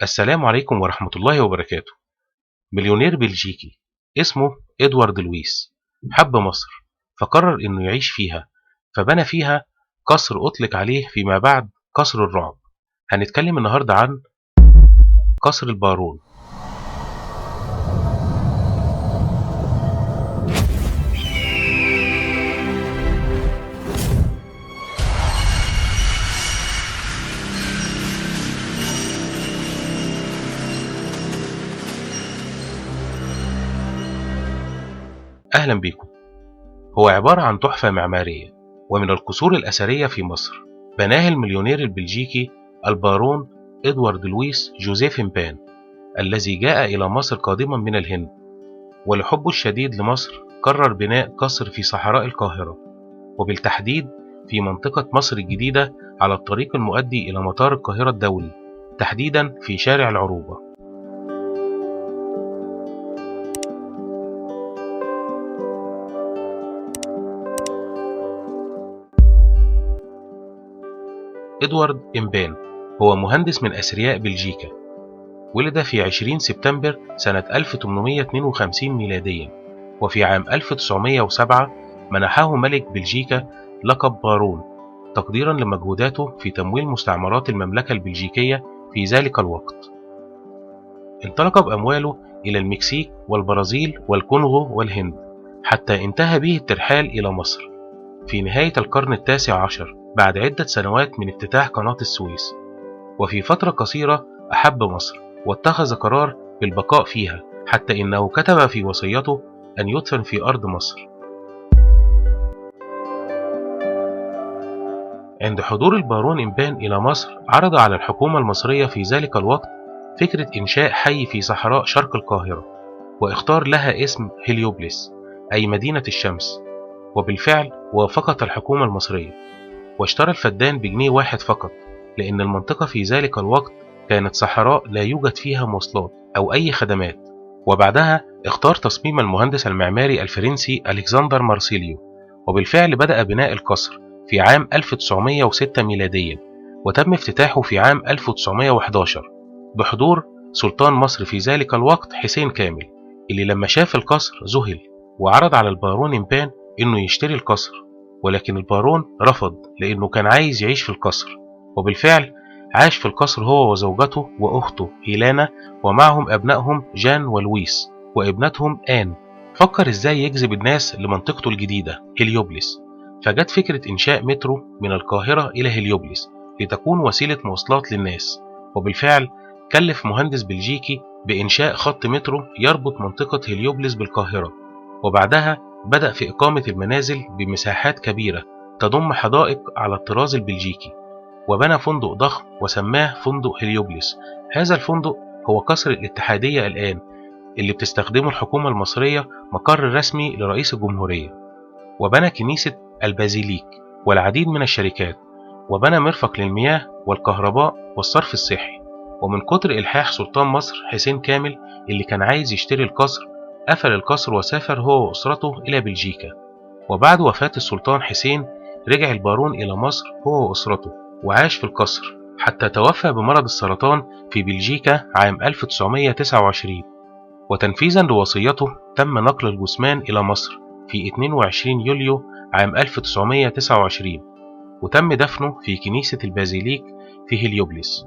السلام عليكم ورحمة الله وبركاته. مليونير بلجيكي اسمه إدوارد لويس حب مصر، فقرر إنه يعيش فيها، فبنى فيها قصر أطلق عليه فيما بعد قصر الرعب. هنتكلم النهاردة عن قصر البارون. أهلا بيكم. هو عبارة عن تحفة معمارية ومن القصور الأثرية في مصر، بناها المليونير البلجيكي البارون إدوارد لويس جوزيف إمبان، الذي جاء إلى مصر قادما من الهند، ولحبه الشديد لمصر قرر بناء قصر في صحراء القاهرة، وبالتحديد في منطقة مصر الجديدة على الطريق المؤدي إلى مطار القاهرة الدولي، تحديدا في شارع العروبة. إدوارد إمبان هو مهندس من أثرياء بلجيكا، ولد في 20 سبتمبر سنة 1852 ميلاديا، وفي عام 1907 منحه ملك بلجيكا لقب بارون تقديرا لمجهوداته في تمويل مستعمرات المملكة البلجيكية في ذلك الوقت. انطلق بأمواله إلى المكسيك والبرازيل والكونغو والهند، حتى انتهى به الترحال إلى مصر في نهاية القرن التاسع عشر بعد عدة سنوات من افتتاح قناة السويس. وفي فترة قصيرة أحب مصر واتخذ قرار بالبقاء فيها، حتى إنه كتب في وصيته أن يدفن في أرض مصر. عند حضور البارون إمبان إلى مصر، عرض على الحكومة المصرية في ذلك الوقت فكرة إنشاء حي في صحراء شرق القاهرة، واختار لها اسم هليوبلس، أي مدينة الشمس. وبالفعل وافقت الحكومة المصرية، واشترى الفدان بجنيه واحد فقط، لأن المنطقة في ذلك الوقت كانت صحراء لا يوجد فيها مواصلات أو أي خدمات. وبعدها اختار تصميم المهندس المعماري الفرنسي ألكسندر مارسيليو، وبالفعل بدأ بناء القصر في عام 1906 ميلاديا، وتم افتتاحه في عام 1911 بحضور سلطان مصر في ذلك الوقت حسين كامل، اللي لما شاف القصر ذهل وعرض على البارون إمبان إنه يشتري القصر، ولكن البارون رفض لأنه كان عايز يعيش في القصر. وبالفعل عاش في القصر هو وزوجته وأخته هيلانا، ومعهم أبنائهم جان ولويس وابنتهم آن. فكر إزاي يجذب الناس لمنطقته الجديدة هليوبلس، فجت فكرة إنشاء مترو من القاهرة إلى هليوبلس لتكون وسيلة مواصلات للناس. وبالفعل كلف مهندس بلجيكي بإنشاء خط مترو يربط منطقة هليوبلس بالقاهرة، وبعدها بدأ في إقامة المنازل بمساحات كبيرة تضم حدائق على الطراز البلجيكي، وبنى فندق ضخم وسماه فندق هليوبلس. هذا الفندق هو قصر الاتحادية الآن، اللي بتستخدمه الحكومة المصرية مقر رسمي لرئيس الجمهورية. وبنى كنيسة البازيليك والعديد من الشركات، وبنى مرفق للمياه والكهرباء والصرف الصحي. ومن كتر إلحاح سلطان مصر حسين كامل اللي كان عايز يشتري القصر، قفل القصر وسافر هو وأسرته إلى بلجيكا. وبعد وفاة السلطان حسين رجع البارون إلى مصر هو وأسرته، وعاش في القصر حتى توفى بمرض السرطان في بلجيكا عام 1929. وتنفيذا لوصيته تم نقل الجثمان إلى مصر في 22 يوليو عام 1929، وتم دفنه في كنيسة البازيليك في هليوبلس.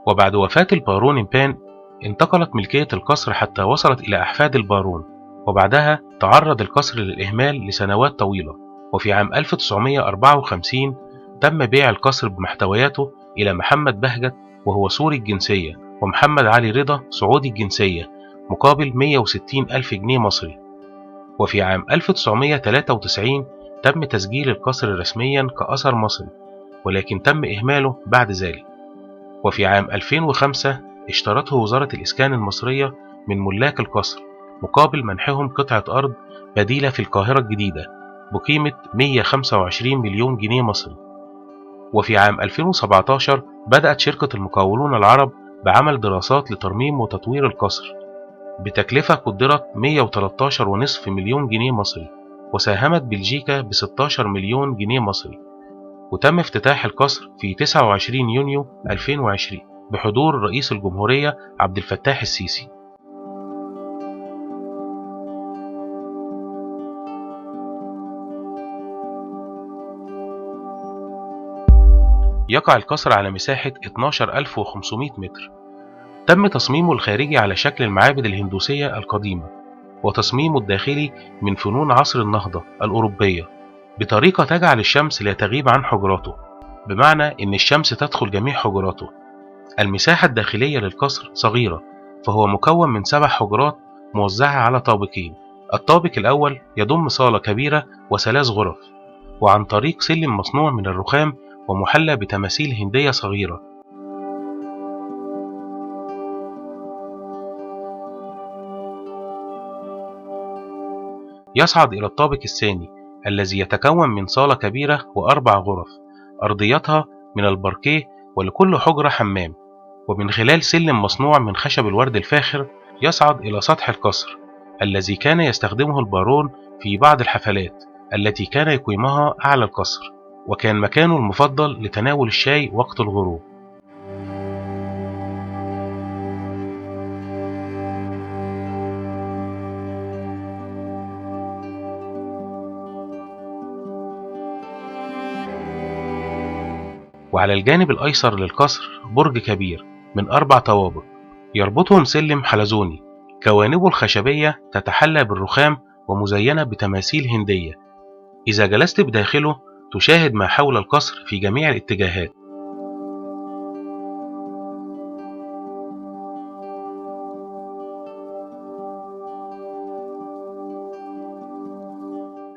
وبعد وفاة البارون إمبان انتقلت ملكية القصر حتى وصلت إلى أحفاد البارون، وبعدها تعرض القصر للإهمال لسنوات طويلة. وفي عام 1954 تم بيع القصر بمحتوياته إلى محمد بهجت، وهو سوري الجنسية، ومحمد علي رضا سعودي الجنسية، مقابل 160 ألف جنيه مصري. وفي عام 1993 تم تسجيل القصر رسميا كأثر مصري، ولكن تم إهماله بعد ذلك. وفي عام 2005 اشترته وزارة الإسكان المصرية من ملاك القصر مقابل منحهم قطعة أرض بديلة في القاهرة الجديدة بقيمة 125 مليون جنيه مصري. وفي عام 2017 بدأت شركة المقاولون العرب بعمل دراسات لترميم وتطوير القصر بتكلفة قدرت 113.5 مليون جنيه مصري، وساهمت بلجيكا ب 16 مليون جنيه مصري. وتم افتتاح القصر في 29 يونيو 2020. بحضور رئيس الجمهورية عبد الفتاح السيسي. يقع القصر على مساحة 12500 متر. تم تصميمه الخارجي على شكل المعابد الهندوسية القديمة، وتصميمه الداخلي من فنون عصر النهضة الأوروبية بطريقة تجعل الشمس لا تغيب عن حجراته، بمعنى إن الشمس تدخل جميع حجراته. المساحة الداخلية للقصر صغيرة، فهو مكون من 7 حجرات موزعة على طابقين. الطابق الأول يضم صالة كبيرة و3 غرف، وعن طريق سلم مصنوع من الرخام ومحلى بتماثيل هندية صغيرة. يصعد إلى الطابق الثاني الذي يتكون من صالة كبيرة و4 غرف أرضيتها من الباركيه، ولكل حجرة حمام. ومن خلال سلم مصنوع من خشب الورد الفاخر يصعد إلى سطح القصر الذي كان يستخدمه البارون في بعض الحفلات التي كان يقيمها أعلى القصر، وكان مكانه المفضل لتناول الشاي وقت الغروب. وعلى الجانب الأيسر للقصر برج كبير من 4 طوابق يربطهم سلم حلزوني، جوانبه الخشبية تتحلى بالرخام ومزينة بتماثيل هندية. إذا جلست بداخله تشاهد ما حول القصر في جميع الاتجاهات.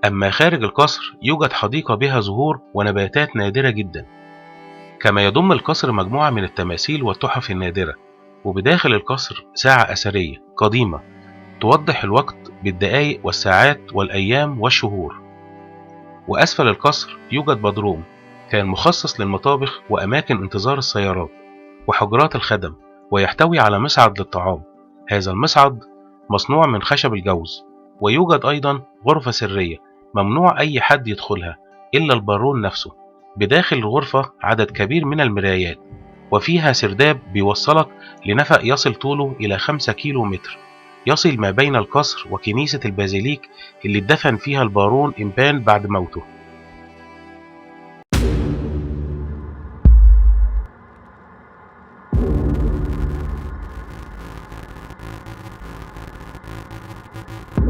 أما خارج القصر يوجد حديقة بها زهور ونباتات نادرة جدا، كما يضم القصر مجموعة من التماثيل والتحف النادرة. وبداخل القصر ساعة أثرية قديمة توضح الوقت بالدقائق والساعات والأيام والشهور. وأسفل القصر يوجد بدروم كان مخصص للمطابخ وأماكن انتظار السيارات وحجرات الخدم، ويحتوي على مصعد للطعام. هذا المصعد مصنوع من خشب الجوز. ويوجد أيضا غرفة سرية ممنوع أي حد يدخلها إلا البارون نفسه. بداخل الغرفة عدد كبير من المرايات، وفيها سرداب بيوصلك لنفق يصل طوله إلى 5 كيلو متر، يصل ما بين القصر وكنيسة البازيليك اللي اتدفن فيها البارون إمبان بعد موته.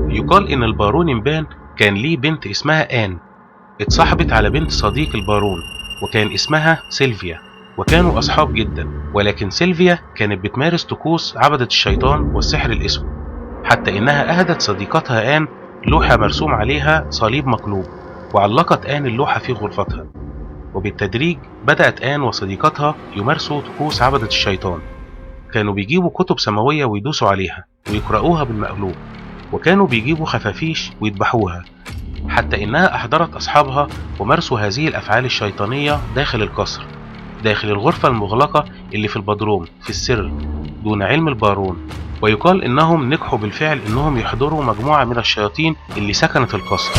يقال إن البارون إمبان كان ليه بنت اسمها آن، اتصاحبت على بنت صديق البارون وكان اسمها سيلفيا، وكانوا أصحاب جدا. ولكن سيلفيا كانت بتمارس طقوس عبدة الشيطان والسحر الأسود، حتى إنها أهدت صديقتها آن لوحة مرسوم عليها صليب مقلوب، وعلقت آن اللوحة في غرفتها. وبالتدريج بدأت آن وصديقتها يمارسوا طقوس عبدة الشيطان. كانوا بيجيبوا كتب سماوية ويدوسوا عليها ويقرأوها بالمقلوب، وكانوا بيجيبوا خفافيش ويذبحوها، حتى إنها أحضرت أصحابها ومارسوا هذه الأفعال الشيطانية داخل القصر، داخل الغرفة المغلقة اللي في البدروم في السر دون علم البارون. ويقال إنهم نجحوا بالفعل إنهم يحضروا مجموعة من الشياطين اللي سكنت القصر.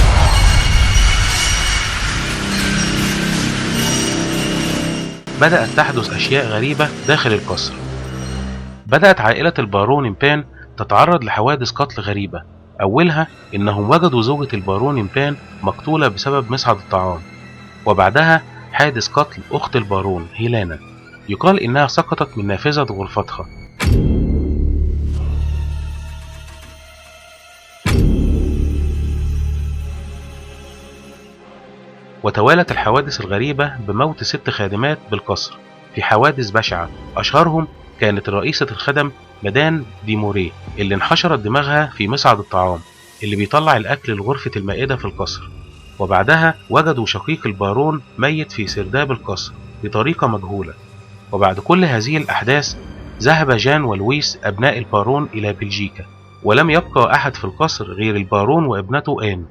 بدأت تحدث أشياء غريبة داخل القصر. بدأت عائلة البارون إمبان تتعرض لحوادث قتل غريبة. أولها إنهم وجدوا زوجة البارون إمبان مقتولة بسبب مصعد الطعام، وبعدها حادث قتل أخت البارون هيلانا، يقال إنها سقطت من نافذة غرفتها. وتوالت الحوادث الغريبة بموت 6 خادمات بالقصر في حوادث بشعة. أشهرهم كانت رئيسة الخدم مدان دي موري اللي انحشرت دماغها في مصعد الطعام اللي بيطلع الأكل لغرفة المائدة في القصر. وبعدها وجدوا شقيق البارون ميت في سرداب القصر بطريقة مجهولة. وبعد كل هذه الأحداث ذهب جان ولويس أبناء البارون إلى بلجيكا، ولم يبقى أحد في القصر غير البارون وابنته آن.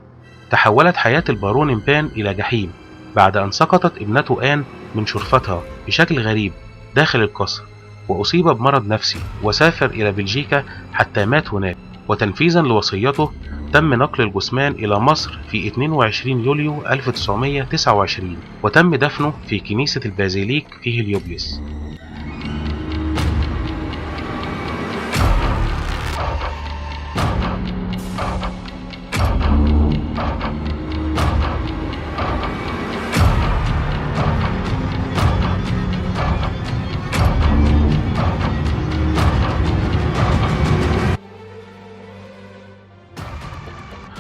تحولت حياة البارون إمبان إلى جحيم بعد أن سقطت ابنته آن من شرفتها بشكل غريب داخل القصر، وأصيب بمرض نفسي وسافر إلى بلجيكا حتى مات هناك. وتنفيذا لوصيته تم نقل الجثمان إلى مصر في 22 يوليو 1929، وتم دفنه في كنيسة البازيليك في هليوبلس.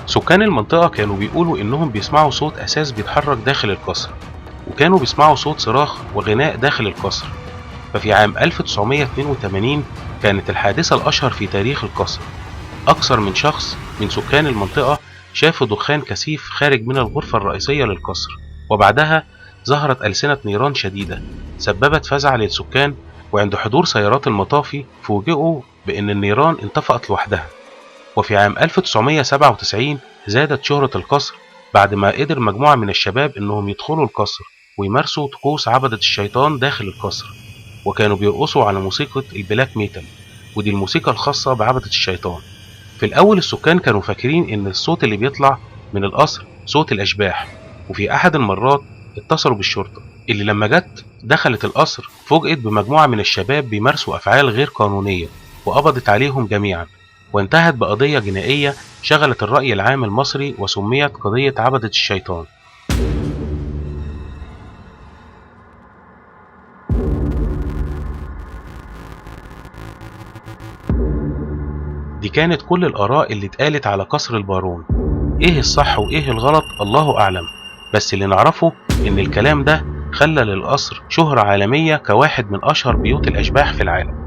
سكان المنطقة كانوا بيقولوا إنهم بيسمعوا صوت أساس بيتحرك داخل القصر، وكانوا بيسمعوا صوت صراخ وغناء داخل القصر. ففي عام 1982 كانت الحادثة الأشهر في تاريخ القصر. أكثر من شخص من سكان المنطقة شافوا دخان كثيف خارج من الغرفة الرئيسية للقصر، وبعدها ظهرت ألسنة نيران شديدة سببت فزع للسكان، وعند حضور سيارات المطافي فوجئوا بأن النيران انطفأت لوحدها. وفي عام 1997 زادت شهرة القصر بعد ما قدر مجموعة من الشباب إنهم يدخلوا القصر ويمارسوا طقوس عبدة الشيطان داخل القصر، وكانوا بيرقصوا على موسيقى البلاك ميتال، ودي الموسيقى الخاصة بعبدة الشيطان. في الأول السكان كانوا فاكرين إن الصوت اللي بيطلع من القصر صوت الأشباح، وفي أحد المرات اتصلوا بالشرطة اللي لما جت دخلت القصر فوجئت بمجموعة من الشباب بيمارسوا أفعال غير قانونية وقبضت عليهم جميعا، وانتهت بقضية جنائية شغلت الرأي العام المصري وسميت قضية عبدة الشيطان. دي كانت كل الآراء اللي اتقالت على قصر البارون. ايه الصح وايه الغلط الله اعلم، بس اللي نعرفه ان الكلام ده خلى للقصر شهرة عالمية كواحد من اشهر بيوت الاشباح في العالم.